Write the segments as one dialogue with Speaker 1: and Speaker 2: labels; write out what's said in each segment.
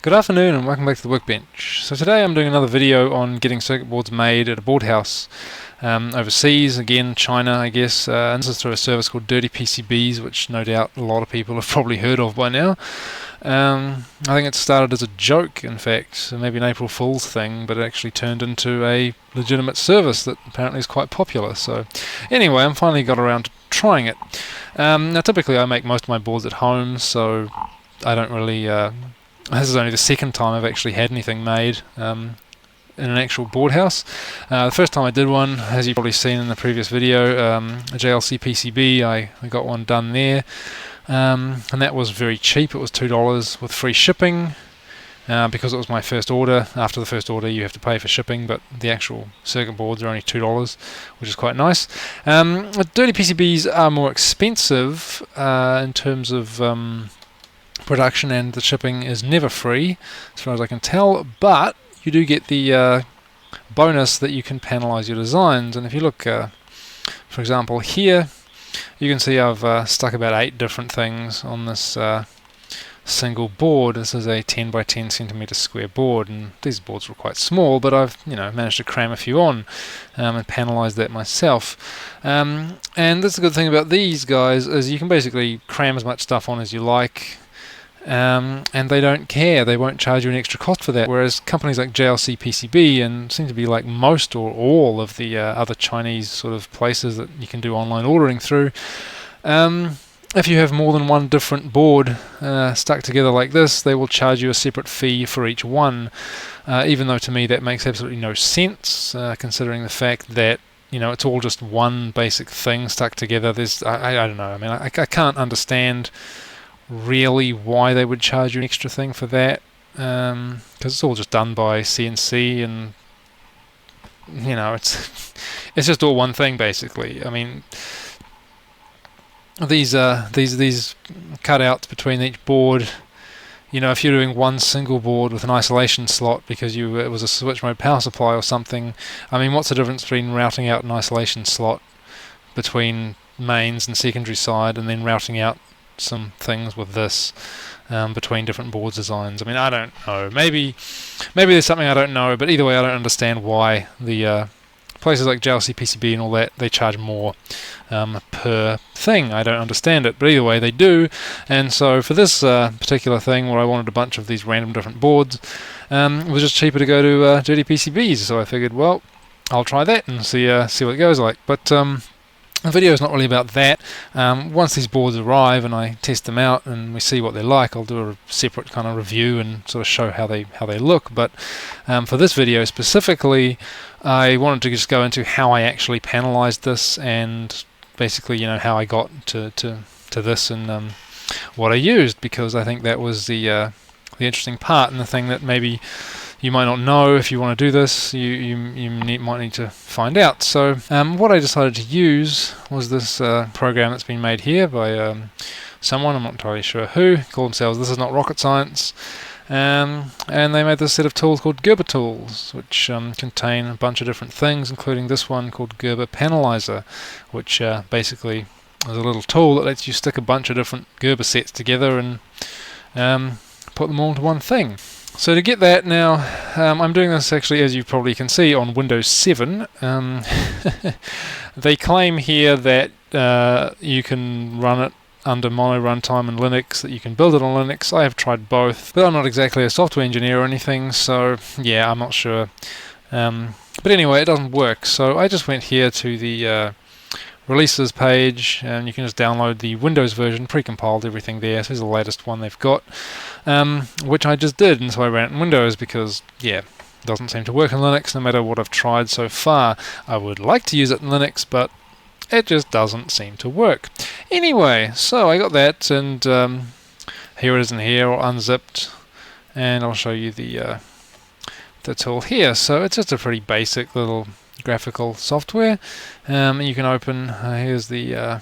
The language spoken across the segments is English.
Speaker 1: Good afternoon and welcome back to the workbench. So today I'm doing another video on getting circuit boards made at a board house overseas, again China I guess, and this is through a service called DirtyPCBs, which no doubt a lot of people have probably heard of by now. I think it started as a joke, in fact, maybe an April Fool's thing, but it actually turned into a legitimate service that apparently is quite popular. So anyway, I'm finally got around to trying it. Now typically I make most of my boards at home, so I don't really this is only the second time I've actually had anything made in an actual board house. The first time I did one, as you've probably seen in the previous video, a JLC PCB, I got one done there, and that was very cheap. It was $2 with free shipping, because it was my first order. After the first order you have to pay for shipping, but the actual circuit boards are only $2, which is quite nice. Dirty PCBs are more expensive in terms of production, and the shipping is never free as far as I can tell, but you do get the bonus that you can panelize your designs. And if you look for example here, you can see I've stuck about 8 different things on this single board. This is a 10 by 10 centimeter square board, and these boards were quite small, but I've managed to cram a few on and panelize that myself. And that's the good thing about these guys, is you can basically cram as much stuff on as you like. And they don't care, they won't charge you an extra cost for that, whereas companies like JLC PCB, and seem to be like most or all of the other Chinese sort of places that you can do online ordering through, if you have more than one different board stuck together like this, they will charge you a separate fee for each one, even though to me that makes absolutely no sense, considering the fact that it's all just one basic thing stuck together. I don't know, I mean I can't understand really why they would charge you an extra thing for that, because it's all just done by CNC, and it's just all one thing basically. I mean, these cutouts between each board, if you're doing one single board with an isolation slot because it was a switch mode power supply or something, I mean, what's the difference between routing out an isolation slot between mains and secondary side and then routing out some things with this between different board designs? I mean, I don't know. Maybe there's something I don't know, but either way, I don't understand why the places like JLC PCB and all that, they charge more per thing. I don't understand it, but either way, they do. And so for this particular thing, where I wanted a bunch of these random different boards, it was just cheaper to go to Dirty PCBs. So I figured, well, I'll try that and see what it goes like. But the video is not really about that. Once these boards arrive and I test them out and we see what they're like, I'll do a separate kind of review and sort of show how they look. But for this video specifically, I wanted to just go into how I actually panelized this, and basically how I got to this, and what I used, because I think that was the interesting part, and the thing that maybe you might not know. If you want to do this, you might need to find out. So what I decided to use was this program that's been made here by someone, I'm not entirely sure who, call themselves This Is Not Rocket Science, and they made this set of tools called GerberTools, which contain a bunch of different things, including this one called GerberPanelizer, which basically is a little tool that lets you stick a bunch of different Gerber sets together and put them all into one thing. So to get that now, I'm doing this actually, as you probably can see, on Windows 7. They claim here that you can run it under mono runtime and Linux, that you can build it on Linux. I have tried both, but I'm not exactly a software engineer or anything, so yeah, I'm not sure. But anyway, it doesn't work. So I just went here to the releases page, and you can just download the Windows version, pre-compiled everything there. So here's the latest one they've got, which I just did, and so I ran it in Windows because, yeah, it doesn't seem to work in Linux no matter what I've tried so far. I would like to use it in Linux, but it just doesn't seem to work. Anyway, so I got that, and here it is in here, all unzipped, and I'll show you the tool here. So it's just a pretty basic little graphical software. You can open, here's the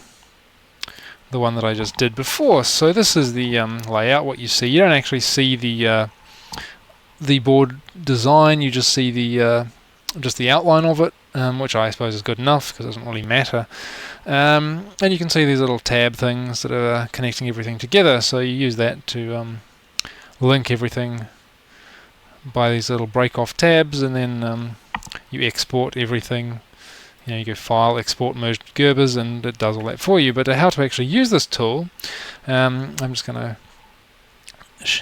Speaker 1: one that I just did before. So this is the layout, what you see. You don't actually see the board design, you just see the outline of it, which I suppose is good enough because it doesn't really matter. And you can see these little tab things that are connecting everything together, so you use that to link everything by these little break off tabs, and then you export everything. You go File, Export Merged Gerbers, and it does all that for you. But how to actually use this tool, I'm just going to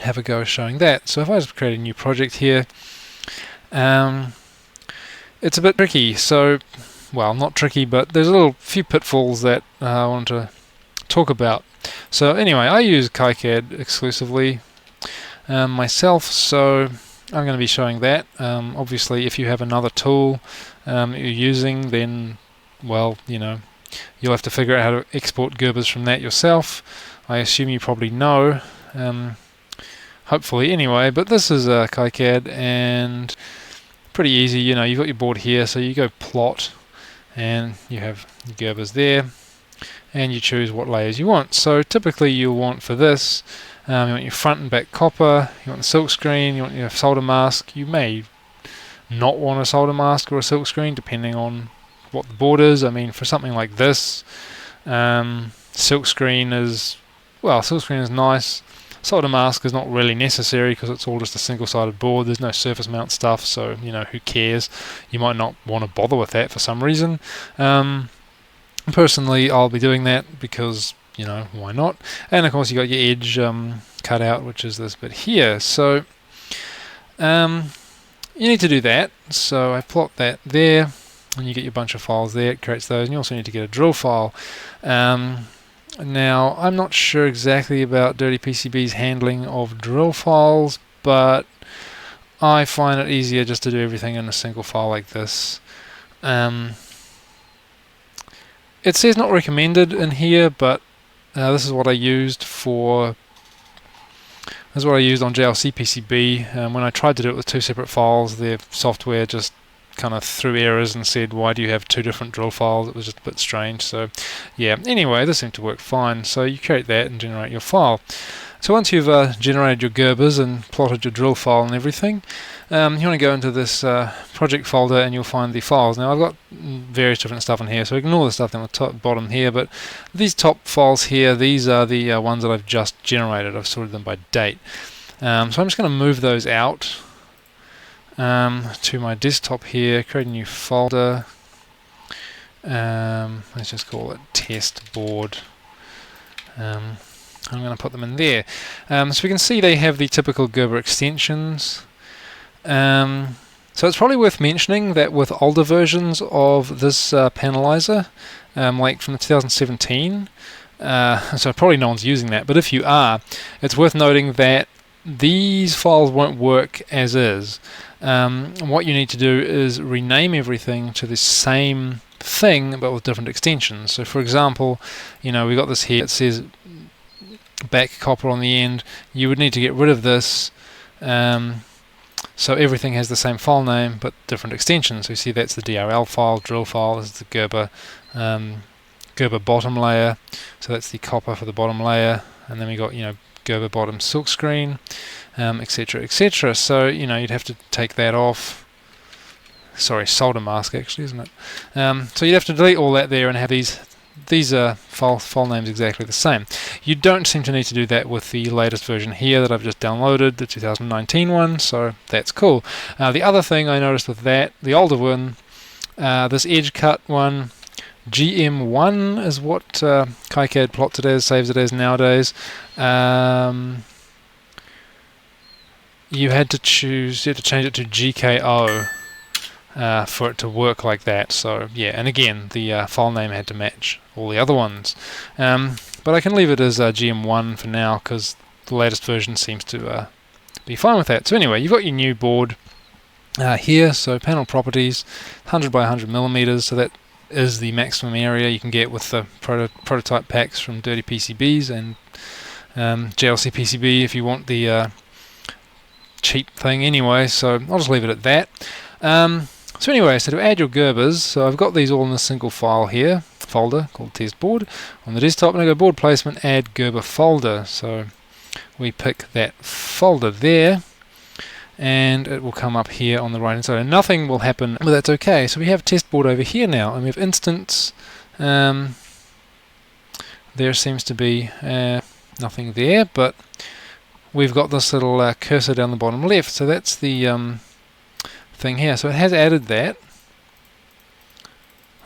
Speaker 1: have a go showing that. So if I just create a new project here, it's a bit tricky. So, well, not tricky, but there's a few pitfalls that I want to talk about. So anyway, I use KiCad exclusively myself, so I'm going to be showing that. Obviously, if you have another tool that you're using, then, well, you'll have to figure out how to export Gerbers from that yourself. I assume you probably know, hopefully anyway, but this is KiCad, and pretty easy. You've got your board here, so you go plot, and you have your Gerbers there, and you choose what layers you want. So typically you'll want for this, you want your front and back copper, you want the silk screen, you want your solder mask. You may not want a solder mask or a silk screen depending on what the board is. I mean, for something like this, silk screen is nice. Solder mask is not really necessary because it's all just a single-sided board. There's no surface mount stuff, so who cares? You might not want to bother with that for some reason. Personally, I'll be doing that because why not? And of course you got your edge cut out, which is this bit here. So you need to do that. So I plot that there, and you get your bunch of files there. It creates those, and you also need to get a drill file. Now I'm not sure exactly about DirtyPCBs handling of drill files, but I find it easier just to do everything in a single file like this. It says not recommended in here, but this is what I used on JLCPCB. When I tried to do it with two separate files, their software just kind of threw errors and said, why do you have two different drill files? It was just a bit strange. So yeah, anyway, this seemed to work fine. So you create that and generate your file. So once you've generated your Gerbers and plotted your drill file and everything, you want to go into this project folder, and you'll find the files. Now I've got various different stuff in here, so ignore the stuff down the top, bottom here, but these top files here, these are the ones that I've just generated. I've sorted them by date. So I'm just going to move those out to my desktop here, create a new folder. Let's just call it test board. I'm going to put them in there. So we can see they have the typical Gerber extensions. So it's probably worth mentioning that with older versions of this Panelising, like from 2017, so probably no one's using that, but if you are, it's worth noting that these files won't work as is. What you need to do is rename everything to the same thing but with different extensions. So for example, we got this here, it says back copper on the end. You would need to get rid of this, so everything has the same file name but different extensions. So you see that's the DRL file, drill file is the Gerber bottom layer, so that's the copper for the bottom layer, and then we got Gerber bottom silk screen, etc, etc. So you'd have to take that off. Sorry, solder mask actually, isn't it? So you'd have to delete all that there and have these file names exactly the same. You don't seem to need to do that with the latest version here that I've just downloaded, the 2019 one, so that's cool. The other thing I noticed with that, the older one, this edge cut one, GM1 is what KiCad plots it as, saves it as nowadays. You had to change it to GKO for it to work like that. So yeah, and again the file name had to match all the other ones, but I can leave it as GM1 for now because the latest version seems to be fine with that. So anyway, you've got your new board here. So panel properties, 100 by 100 millimeters, so that is the maximum area you can get with the prototype packs from DirtyPCBs and JLCPCB if you want the cheap thing anyway. So I'll just leave it at that. So anyway, so to add your Gerbers, so I've got these all in a single file here, folder called test board on the desktop, and I go board placement, add Gerber folder. So we pick that folder there, and it will come up here on the right hand side, and nothing will happen, but that's okay. So we have test board over here now, and we have instance. There seems to be nothing there, but we've got this little cursor down the bottom left. So that's the thing here. So it has added that.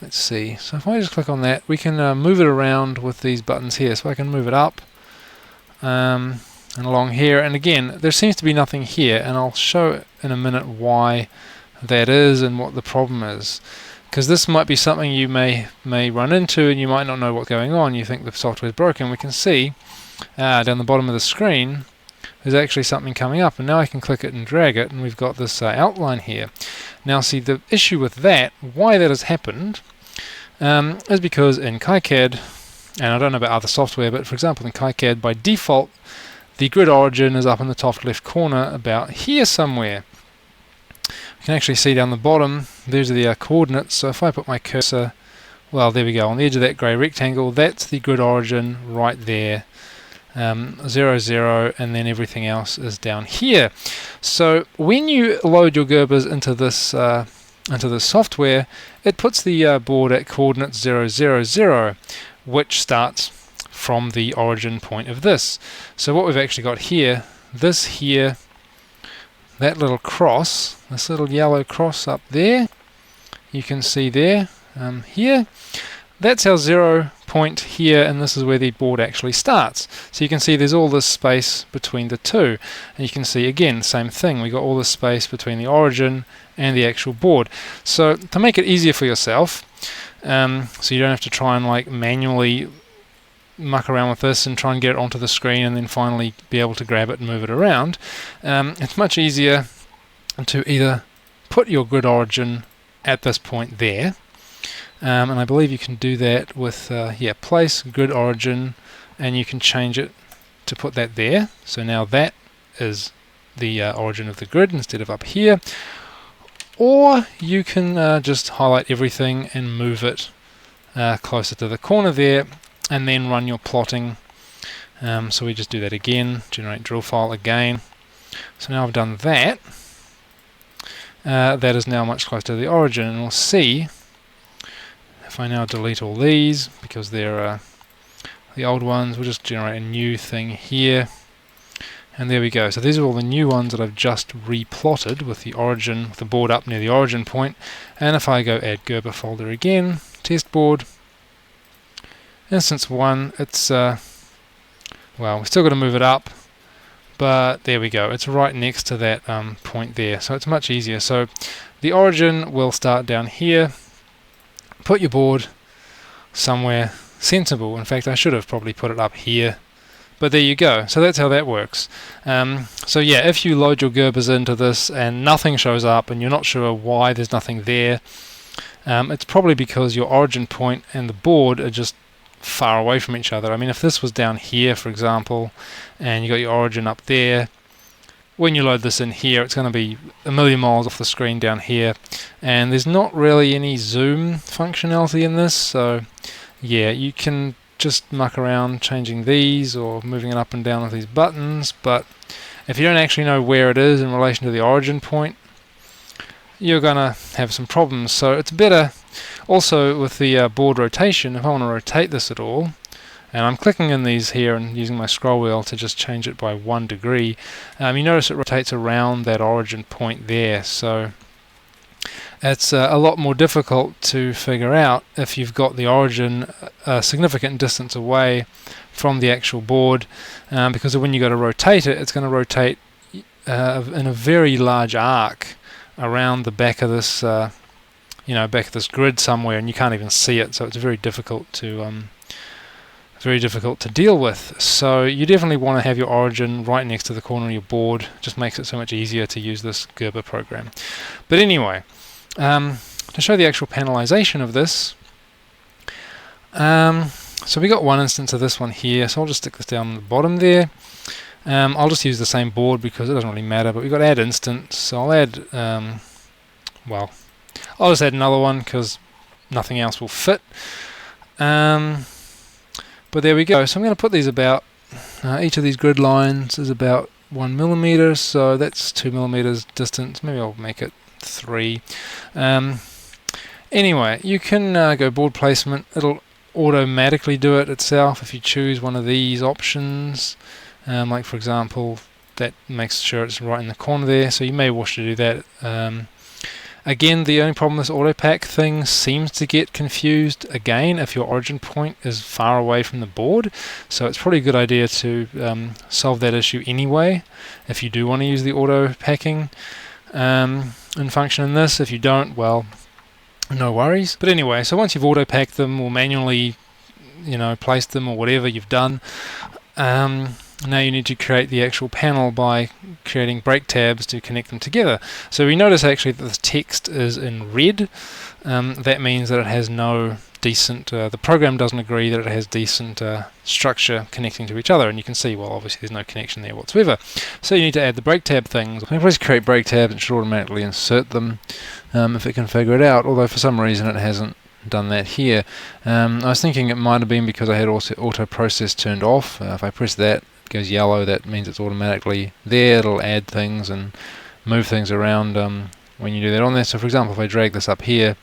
Speaker 1: Let's see. So if I just click on that, we can move it around with these buttons here. So I can move it up and along here. And again, there seems to be nothing here, and I'll show in a minute why that is and what the problem is. Because this might be something you may run into, and you might not know what's going on. You think the software is broken. We can see down the bottom of the screen there's actually something coming up, and now I can click it and drag it, and we've got this outline here. Now see, the issue with that, why that has happened, is because in KiCad, and I don't know about other software, but for example in KiCad by default the grid origin is up in the top left corner about here somewhere. You can actually see down the bottom, these are the coordinates. So if I put my cursor, well, there we go, on the edge of that grey rectangle, that's the grid origin right there, 0, 0, and then everything else is down here. So when you load your Gerbers into this software, it puts the board at coordinates 0, 0, 0, which starts from the origin point of this. So what we've actually got here, this here, that little cross, this little yellow cross up there, you can see there, here, that's our 0 point here, and this is where the board actually starts. So you can see there's all this space between the two, and you can see again, same thing, we got all this space between the origin and the actual board. So to make it easier for yourself, so you don't have to try and like manually muck around with this and try and get it onto the screen and then finally be able to grab it and move it around, it's much easier to either put your grid origin at this point there, and I believe you can do that with place grid origin, and you can change it to put that there. So now that is the origin of the grid instead of up here, or you can just highlight everything and move it closer to the corner there, and then run your plotting. So we just do that again, generate drill file again. So now I've done that. That is now much closer to the origin, and we'll see if I now delete all these because they're the old ones. We'll just generate a new thing here, and there we go. So these are all the new ones that I've just replotted with the origin, with the board up near the origin point. And if I go add Gerber folder again, test board, instance 1, it's well, we've still got to move it up, but there we go, it's right next to that point there, so it's much easier. So the origin will start down here. Put your board somewhere sensible. In fact, I should have probably put it up here, but there you go. So that's how that works. So yeah, if you load your Gerbers into this and nothing shows up and you're not sure why there's nothing there, it's probably because your origin point and the board are just far away from each other. I mean, if this was down here, for example, and you got your origin up there, when you load this in here, it's going to be a million miles off the screen down here, and there's not really any zoom functionality in this. So yeah, you can just muck around changing these or moving it up and down with these buttons, but if you don't actually know where it is in relation to the origin point, you're gonna have some problems. So it's better also with the board rotation. If I want to rotate this at all, and I'm clicking in these here and using my scroll wheel to just change it by 1 degree, you notice it rotates around that origin point there. So it's a lot more difficult to figure out if you've got the origin a significant distance away from the actual board, because when you go to rotate it, it's going to rotate in a very large arc around the back of this back of this grid somewhere, and you can't even see it, so it's very difficult to deal with. So you definitely want to have your origin right next to the corner of your board. Just makes it so much easier to use this Gerber program. But anyway, to show the actual panelization of this, so we got one instance of this one here, so I'll just stick this down the bottom there. I'll just use the same board because it doesn't really matter, but we've got add instance, so I'll add I'll just add another one because nothing else will fit. But there we go. So I'm going to put these about, each of these grid lines is about 1 millimeter, so that's 2 millimeters distance. Maybe I'll make it 3. Anyway, you can go board placement. It'll automatically do it itself if you choose one of these options. Like for example, that makes sure it's right in the corner there, so you may wish to do that. Again, the only problem with this auto pack thing seems to get confused again if your origin point is far away from the board, so it's probably a good idea to solve that issue anyway if you do want to use the auto packing function in this. If you don't, well, no worries. But anyway, so once you've auto packed them or manually placed them or whatever you've done, now you need to create the actual panel by creating break tabs to connect them together. So we notice actually that the text is in red. That means that it has no decent, the program doesn't agree that it has decent structure connecting to each other, and you can see, well, obviously there's no connection there whatsoever. So you need to add the break tab things. When you press create break tabs, it should automatically insert them if it can figure it out, although for some reason it hasn't done that here. I was thinking it might have been because I had also auto process turned off. If I press that, it goes yellow, that means it's automatically there. It'll add things and move things around when you do that on there. So for example, if I drag this up here,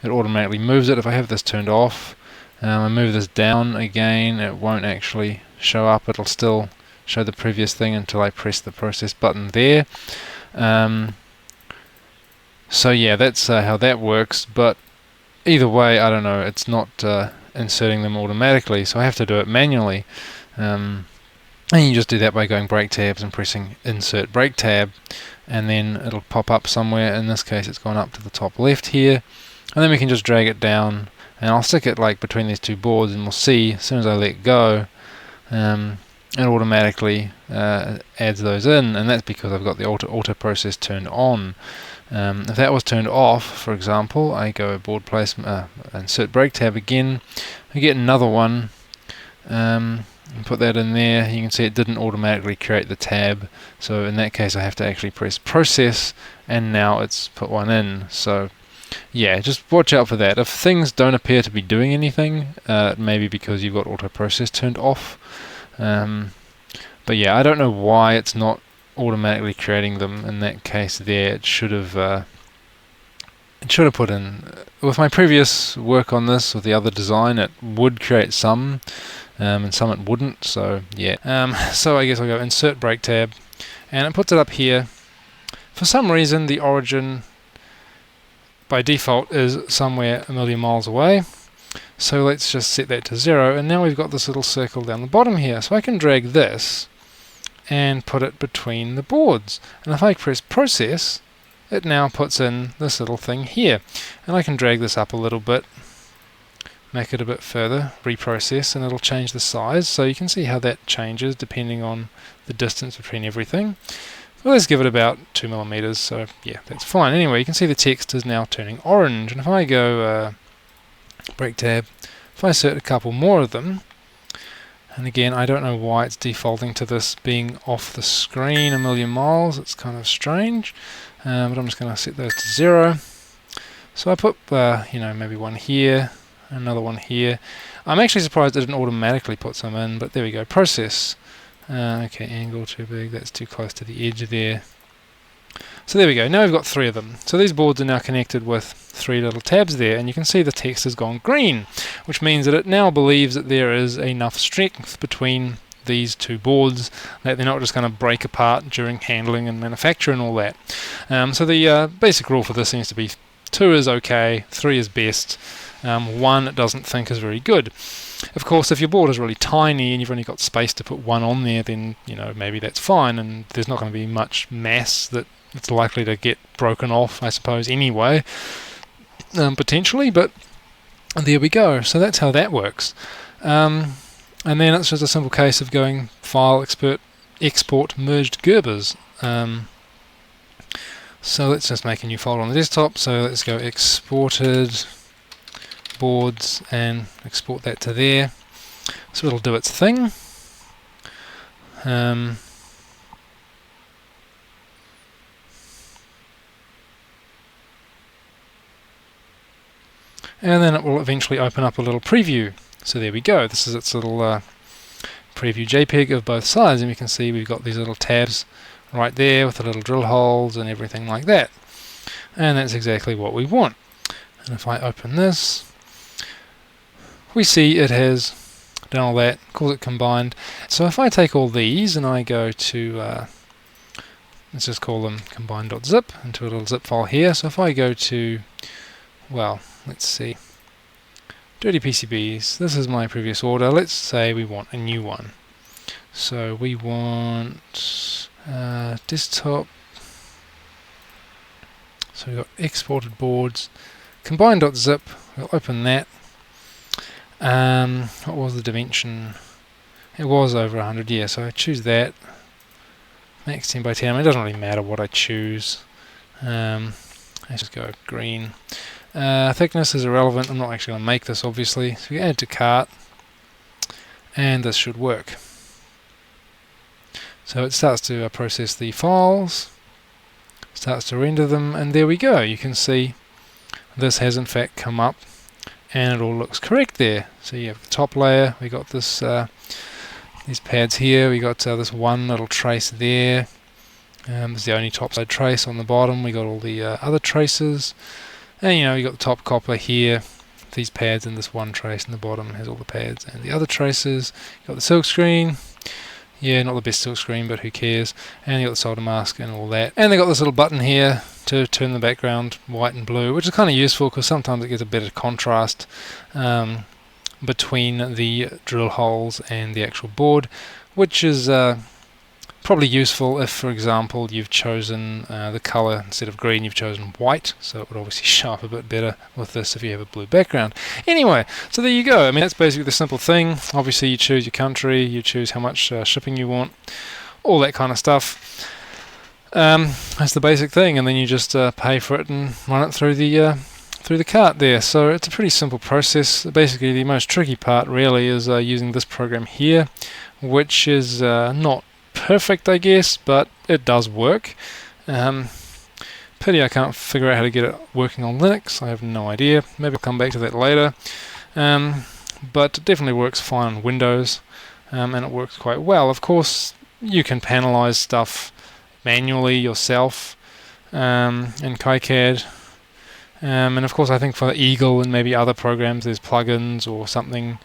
Speaker 1: it automatically moves it. If I have this turned off, I move this down again, it won't actually show up. It'll still show the previous thing until I press the process button there. So yeah, that's how that works, but either way, I don't know, it's not inserting them automatically, so I have to do it manually. And you just do that by going break tabs and pressing insert break tab, and then it'll pop up somewhere. In this case, it's gone up to the top left here, and then we can just drag it down, and I'll stick it like between these two boards, and we'll see as soon as I let go, it automatically adds those in, and that's because I've got the auto process turned on. If that was turned off, for example, I go board placement, insert break tab again, I get another one, and put that in there. You can see it didn't automatically create the tab, so in that case I have to actually press process, and now it's put one in. So yeah, just watch out for that. If things don't appear to be doing anything, maybe because you've got auto process turned off. But yeah, I don't know why it's not automatically creating them in that case there. It should have put in, with my previous work on this, with the other design, it would create some, and some it wouldn't, so yeah. So I guess I'll go insert break tab, and it puts it up here. For some reason the origin by default is somewhere a million miles away, so let's just set that to 0, and now we've got this little circle down the bottom here, so I can drag this and put it between the boards, and if I press process, it now puts in this little thing here, and I can drag this up a little bit, make it a bit further, reprocess, and it'll change the size, so you can see how that changes depending on the distance between everything. Well, let's give it about 2 millimeters, so yeah, that's fine. Anyway, you can see the text is now turning orange, and if I go break tab, if I insert a couple more of them, and again, I don't know why it's defaulting to this being off the screen a million miles, it's kind of strange, but I'm just going to set those to 0. So I put maybe one here, another one here. I'm actually surprised it didn't automatically put some in, but there we go, process. Okay, angle too big, that's too close to the edge there. So there we go, now we've got 3 of them. So these boards are now connected with 3 little tabs there, and you can see the text has gone green, which means that it now believes that there is enough strength between these 2 boards, that they're not just going to break apart during handling and manufacture and all that. So the basic rule for this seems to be 2 is okay, 3 is best, 1 it doesn't think is very good. Of course, if your board is really tiny and you've only got space to put 1 on there, then maybe that's fine, and there's not going to be much mass that it's likely to get broken off, I suppose, anyway, potentially, but there we go. So that's how that works. And then it's just a simple case of going File, Export Merged Gerbers. So let's just make a new folder on the desktop. So let's go Exported Boards and export that to there. So it'll do its thing. And then it will eventually open up a little preview. So there we go, this is its little preview JPEG of both sides, and we can see we've got these little tabs right there with the little drill holes and everything like that. And that's exactly what we want. And if I open this, we see it has done all that, calls it combined. So if I take all these and I go to let's just call them combine.zip into a little zip file here. So if I go to, well, let's see, DirtyPCBs, this is my previous order. Let's say we want a new one. So we want desktop. So we've got exported boards, combine.zip, we'll open that. What was the dimension? It was over 100, yeah, so I choose that. Max 10 by 10, I mean, it doesn't really matter what I choose. Let's just go green. Thickness is irrelevant, I'm not actually going to make this obviously. So we add to cart, and this should work. So it starts to process the files, starts to render them, and there we go. You can see this has in fact come up, and it all looks correct there. So you have the top layer, we got this these pads here, we got this one little trace there. This is the only topside trace. On the bottom we got all the other traces, and you know, you got the top copper here, these pads, and this one trace in the bottom has all the pads and the other traces. You got the silk screen. Yeah, not the best silk screen, but who cares. And you got the solder mask and all that. And they got this little button here to turn the background white and blue, which is kind of useful because sometimes it gives a better contrast between the drill holes and the actual board, which is probably useful if, for example, you've chosen the color instead of green, you've chosen white, so it would obviously show up a bit better with this if you have a blue background. Anyway, so there you go. I mean, that's basically the simple thing. Obviously you choose your country, you choose how much shipping you want, all that kind of stuff. That's the basic thing, and then you just pay for it and run it through the cart there. So it's a pretty simple process. Basically the most tricky part really is using this program here, which is not perfect, I guess, but it does work. Pity I can't figure out how to get it working on Linux. I have no idea. Maybe I'll come back to that later. But it definitely works fine on Windows, and it works quite well. Of course, you can panelize stuff manually yourself in KiCad. And of course, I think for Eagle and maybe other programs, there's plugins or something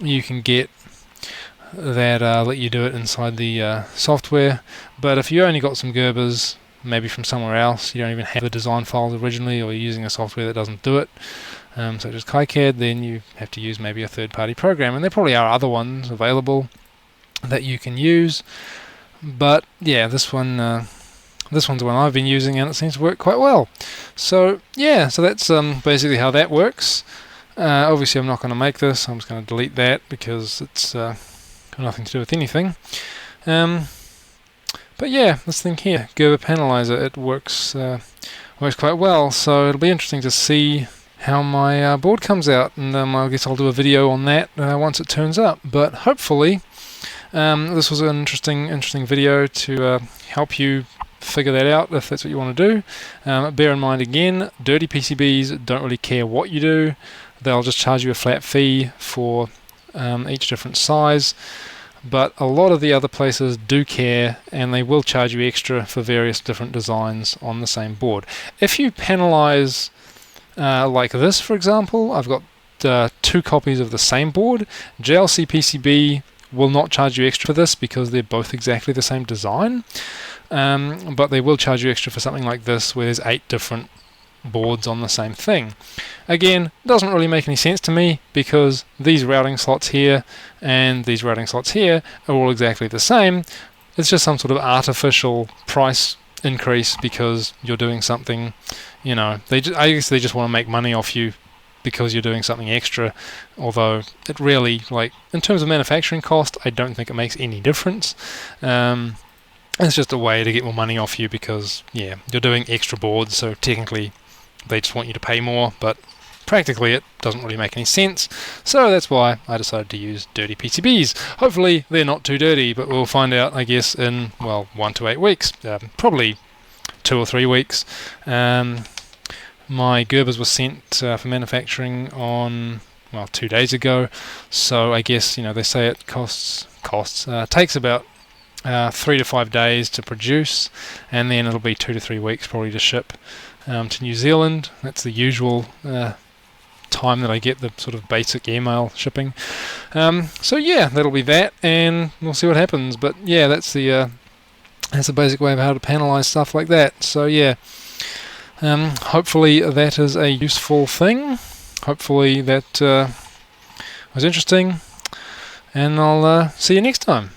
Speaker 1: you can get that let you do it inside the software. But if you only got some Gerbers, maybe from somewhere else, you don't even have the design files originally, or you're using a software that doesn't do it, such as KiCad, then you have to use maybe a third-party program. And there probably are other ones available that you can use. But yeah, this one's the one I've been using, and it seems to work quite well. So yeah, so that's basically how that works. Obviously I'm not going to make this, I'm just going to delete that because it's got nothing to do with anything. But yeah, this thing here, GerberPanelizer, it works quite well, so it'll be interesting to see how my board comes out, and I guess I'll do a video on that once it turns up. But hopefully this was an interesting video to help you figure that out if that's what you want to do. Bear in mind again, DirtyPCBs don't really care what you do. They'll just charge you a flat fee for each different size, but a lot of the other places do care, and they will charge you extra for various different designs on the same board. If you panelize like this, for example, I've got 2 copies of the same board. JLC PCB will not charge you extra for this because they're both exactly the same design, but they will charge you extra for something like this where there's 8 different boards on the same thing. Again, doesn't really make any sense to me because these routing slots here and these routing slots here are all exactly the same. It's just some sort of artificial price increase because you're doing something, you know, I guess they just want to make money off you because you're doing something extra, although it really, like, in terms of manufacturing cost, I don't think it makes any difference. It's just a way to get more money off you because, yeah, you're doing extra boards, so technically they just want you to pay more, but practically it doesn't really make any sense. So that's why I decided to use DirtyPCBs. Hopefully they're not too dirty, but we'll find out, I guess, in, well, 1 to 8 weeks. Probably 2 or 3 weeks. My Gerbers were sent for manufacturing on, well, 2 days ago, so I guess, you know, they say it takes about 3 to 5 days to produce, and then it'll be 2 to 3 weeks probably to ship to New Zealand. That's the usual time that I get the sort of basic email shipping. So yeah, that'll be that, and we'll see what happens. But yeah, that's the That's a basic way of how to panelize stuff like that. So yeah, hopefully that is a useful thing. Hopefully that was interesting, and I'll see you next time.